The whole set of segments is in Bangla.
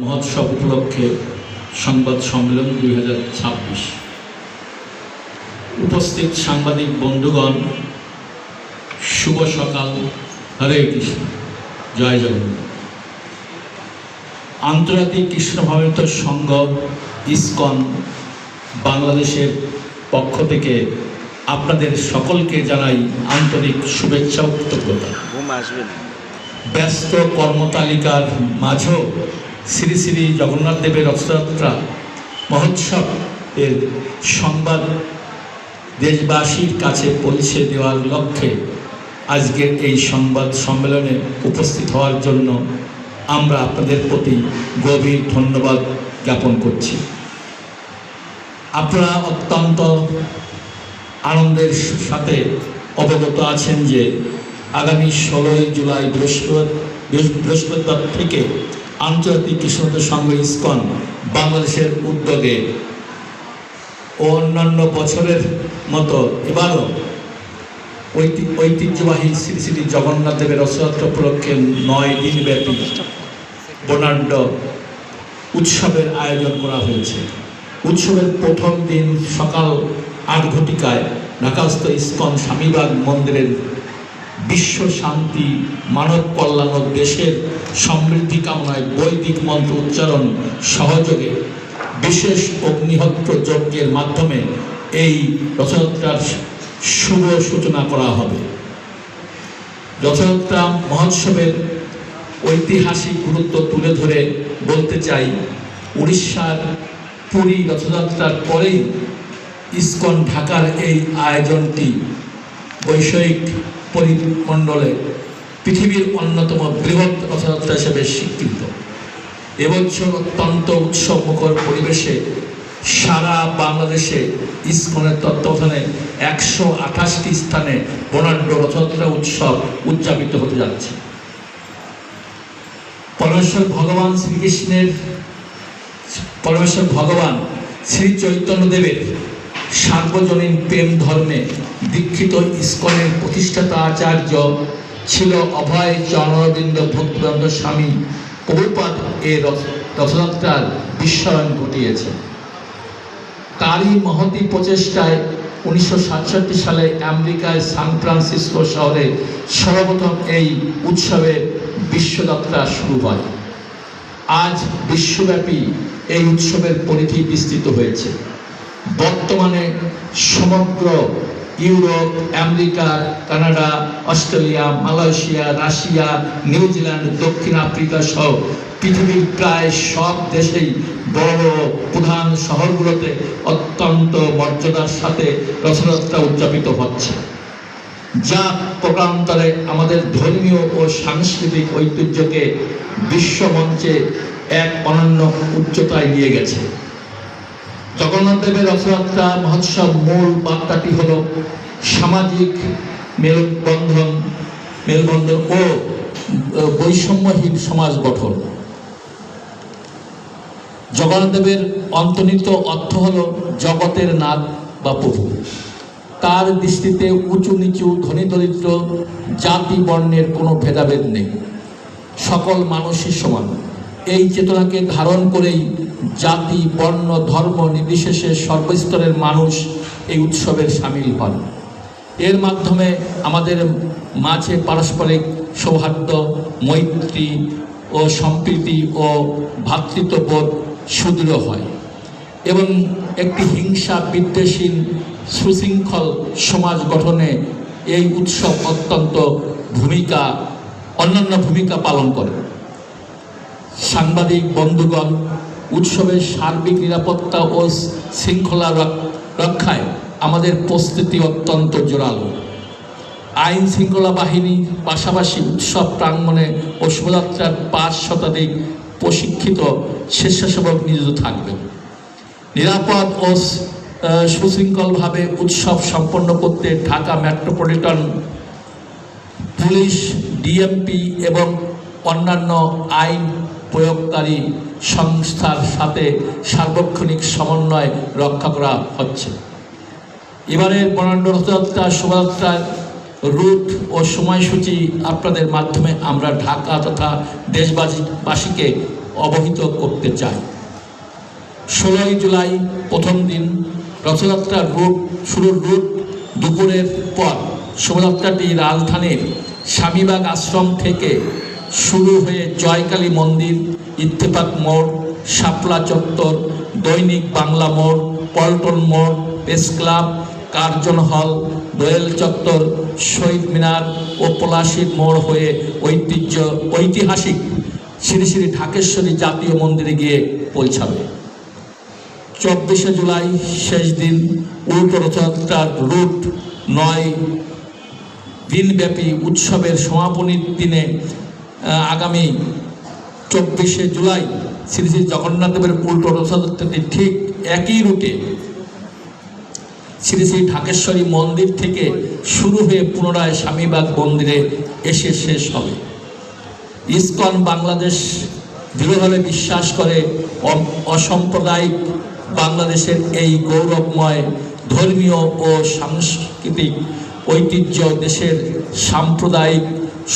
মহোৎসব উপলক্ষে সংবাদ সম্মেলন 2026। উপস্থিত সাংবাদিক বন্ধুগণ, শুভ সকাল। হরে কৃষ্ণ, জয় জগন্নাথ। আন্তর্জাতিক কৃষ্ণ ভাবামৃত সংঘ ইসকন বাংলাদেশের পক্ষ থেকে আপনাদের সকলকে জানাই আন্তরিক শুভেচ্ছা ও কৃতজ্ঞতা। ব্যস্ত কর্মতালিকার মাঝেও শ্রী শ্রী জগন্নাথ দেবের রথযাত্রা মহোৎসব এর সংবাদ দেশবাসীর কাছে পৌঁছে দেওয়ার লক্ষ্যে আজকের এই সংবাদ সম্মেলনে উপস্থিত হওয়ার জন্য আমরা আপনাদের প্রতি গভীর ধন্যবাদ জ্ঞাপন করছি। আপনারা অত্যন্ত আনন্দের সাথে অবগত আছেন যে আগামী 16 জুলাই বৃহস্পতিবার থেকে আন্তর্জাতিক কৃষ্ণ সংঘ ইসকন বাংলাদেশের উদ্যোগে ও অন্যান্য বছরের মতো এবারও ঐতিহ্যবাহী শ্রী শ্রী জগন্নাথ দেবের রথযাত্রা উপলক্ষে 9 দিনব্যাপী বর্ণাঢ্য উৎসবের আয়োজন করা হয়েছে। উৎসবের প্রথম দিন সকাল 8 ঘটিকায় ঢাকাস্থ ইসকন স্বামীবাগ মন্দিরের বিশ্ব শান্তি, মানব কল্যাণ ও দেশের সমৃদ্ধি কামনায় বৈদিক মন্ত্র উচ্চারণ সহযোগে বিশেষ অগ্নিহোত্র যজ্ঞের মাধ্যমে এই রথযাত্রার শুভ সূচনা করা হবে। রথযাত্রা মহোৎসবের ঐতিহাসিক গুরুত্ব তুলে ধরে বলতে চাই, উড়িষ্যার পুরী রথযাত্রার পরেই ইসকন ঢাকার এই আয়োজনটি বৈষয়িক পরিমণ্ডলে পৃথিবীর অন্যতম বৃহৎ রথযাত্রা হিসেবে স্বীকৃত। এবছর অত্যন্ত উৎসব মুখর পরিবেশে সারা বাংলাদেশে ইসকনের তত্ত্বাবধানে 128টি স্থানে বর্ণাঢ্য রথযাত্রা উৎসব উদযাপিত হতে যাচ্ছে। পরমেশ্বর ভগবান শ্রী চৈতন্যদেবের সার্বজনীন প্রেম ধর্মে দীক্ষিত ইসকনের প্রতিষ্ঠাতা আচার্য ছিল অভয় চরণারবিন্দ ভক্তিবেদান্ত স্বামী প্রভুপাদ এই রথযাত্রার বিশ্বায়ন ঘটিয়েছে। তারই মহতী প্রচেষ্টায় 1967 সালে আমেরিকায় সান ফ্রান্সিসকো শহরে সর্বপ্রথম এই উৎসবের বিশ্বযাত্রা শুরু হয়। আজ বিশ্বব্যাপী এই উৎসবের পরিধি বিস্তৃত হয়েছে। বর্তমানে সমগ্র Europe, America, Canada, Australia, Malaysia, Russia, New Zealand, দক্ষিণ আফ্রিকা সহ পৃথিবীর প্রায় সব দেশেই বড় প্রধান শহরগুলোতে অত্যন্ত মর্যাদার সাথে রথযাত্রা উদযাপিত হচ্ছে, যা প্রকারান্তরে আমাদের ধর্মীয় ও সাংস্কৃতিক ঐতিহ্যকে বিশ্বমঞ্চে এক অনন্য উচ্চতায় নিয়ে গেছে। জগন্নাথ দেবের রথযাত্রা মহোৎসব মূল বার্তাটি হল সামাজিক মেলবন্ধন ও বৈষম্যহীন সমাজ গঠন। জগন্নাথ দেবের অন্তর্নিহিত অর্থ হল জগতের নাথ বা প্রভু। তার দৃষ্টিতে উঁচু নিচু, ধনী দরিদ্র, জাতি বর্ণের কোনো ভেদাভেদ নেই, সকল মানুষই সমান। এই চেতনাকে ধারণ করেই জাতি, বর্ণ, ধর্ম নির্বিশেষে সর্বস্তরের মানুষ এই উৎসবের সামিল হন। এর মাধ্যমে আমাদের মাঝে পারস্পরিক সৌহার্দ্য, মৈত্রী ও সম্প্রীতি ও ভ্রাতৃত্ববোধ সুদৃঢ় হয় এবং একটি হিংসা বিদ্বেষহীন সুশৃঙ্খল সমাজ গঠনে এই উৎসব অন্যান্য ভূমিকা পালন করে। সাংবাদিক বন্ধুগণ, উৎসবের সার্বিক নিরাপত্তা ও শৃঙ্খলা রক্ষায় আমাদের প্রস্তুতি অত্যন্ত জোরালো। আইন শৃঙ্খলা বাহিনীর পাশাপাশি উৎসব প্রাঙ্গণে ও শোভাযাত্রার 5 শতাধিক প্রশিক্ষিত স্বেচ্ছাসেবক নিয়োজিত থাকবেন। নিরাপদ ও সুশৃঙ্খলভাবে উৎসব সম্পন্ন করতে ঢাকা মেট্রোপলিটন পুলিশ, ডিএমপি এবং অন্যান্য আইন প্রয়োগকারী সংস্থার সাথে সার্বক্ষণিক সমন্বয় রক্ষা করা হচ্ছে। এবারের বর্ণাঢ্য রথযাত্রা শোভাযাত্রার রুট ও সময়সূচি আপনাদের মাধ্যমে আমরা ঢাকা তথা দেশবাসীকে অবহিত করতে চাই। 16ই জুলাই প্রথম দিন রথযাত্রার শুরুর রুট দুপুরের পর শোভাযাত্রাটি রাজধানীর স্বামীবাগ আশ্রম থেকে শুরু হয়ে জয়কালী মন্দির, ইত্তেফাক মোড়, শাপলা চত্বর, দৈনিক বাংলা মোড়, পল্টন মোড়, প্রেস ক্লাব, কার্জন হল, দোয়েল চত্বর, শহীদ মিনার ও পলাশীর মোড় হয়ে ঐতিহাসিক শ্রী শ্রী ঢাকেশ্বরী জাতীয় মন্দিরে গিয়ে পৌঁছাবে। 24শে জুলাই শেষ দিন উল্টো রথযাত্রার রুট 9 দিনব্যাপী উৎসবের সমাপনীর দিনে আগামী 24শে জুলাই শ্রী শ্রী জগন্নাথ দেবের উল্টো রথযাত্রাটি ঠিক একই রুটে শ্রী শ্রী ঢাকেশ্বরী মন্দির থেকে শুরু হয়ে পুনরায় স্বামীবাগ মন্দিরে এসে শেষ হবে। ইসকন বাংলাদেশ দৃঢ়ভাবে বিশ্বাস করে অসাম্প্রদায়িক বাংলাদেশের এই গৌরবময় ধর্মীয় ও সাংস্কৃতিক ঐতিহ্য দেশের সাম্প্রদায়িক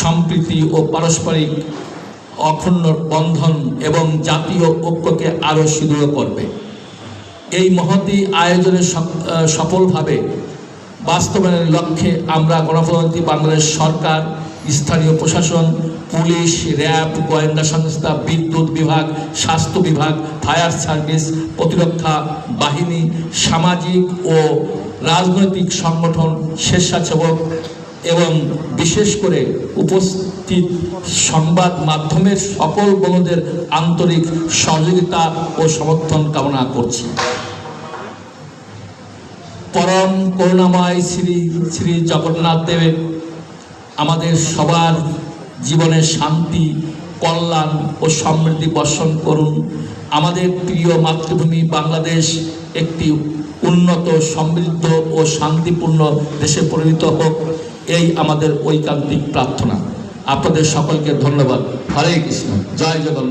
সম্প্রীতি ও পারস্পরিক অখণ্ড বন্ধন এবং জাতীয় ঐক্যকে আরও সুদৃঢ় করবে। এই মহতী আয়োজনের সফলভাবে বাস্তবায়নের লক্ষ্যে আমরা গণপ্রজাতন্ত্রী বাংলাদেশ সরকার, স্থানীয় প্রশাসন, পুলিশ, র্যাব, গোয়েন্দা সংস্থা, বিদ্যুৎ বিভাগ, স্বাস্থ্য বিভাগ, ফায়ার সার্ভিস, প্রতিরক্ষা বাহিনী, সামাজিক ও রাজনৈতিক সংগঠন, স্বেচ্ছাসেবক এবং বিশেষ করে উপস্থিত সংবাদ মাধ্যমের সকল বন্ধুদের আন্তরিক সহযোগিতা ও সমর্থন কামনা করছি। পরম করুণাময় শ্রী শ্রী জগন্নাথ দেবের আমাদের সবার জীবনে শান্তি, কল্যাণ ও সমৃদ্ধি বর্ষণ করুন। আমাদের প্রিয় মাতৃভূমি বাংলাদেশ একটি উন্নত, সমৃদ্ধ ও শান্তিপূর্ণ দেশে পরিণত হোক, এই আমাদের ঐকান্তিক প্রার্থনা। আপনাদের সকলকে ধন্যবাদ। হরে কৃষ্ণ। জয় জগন্নাথ।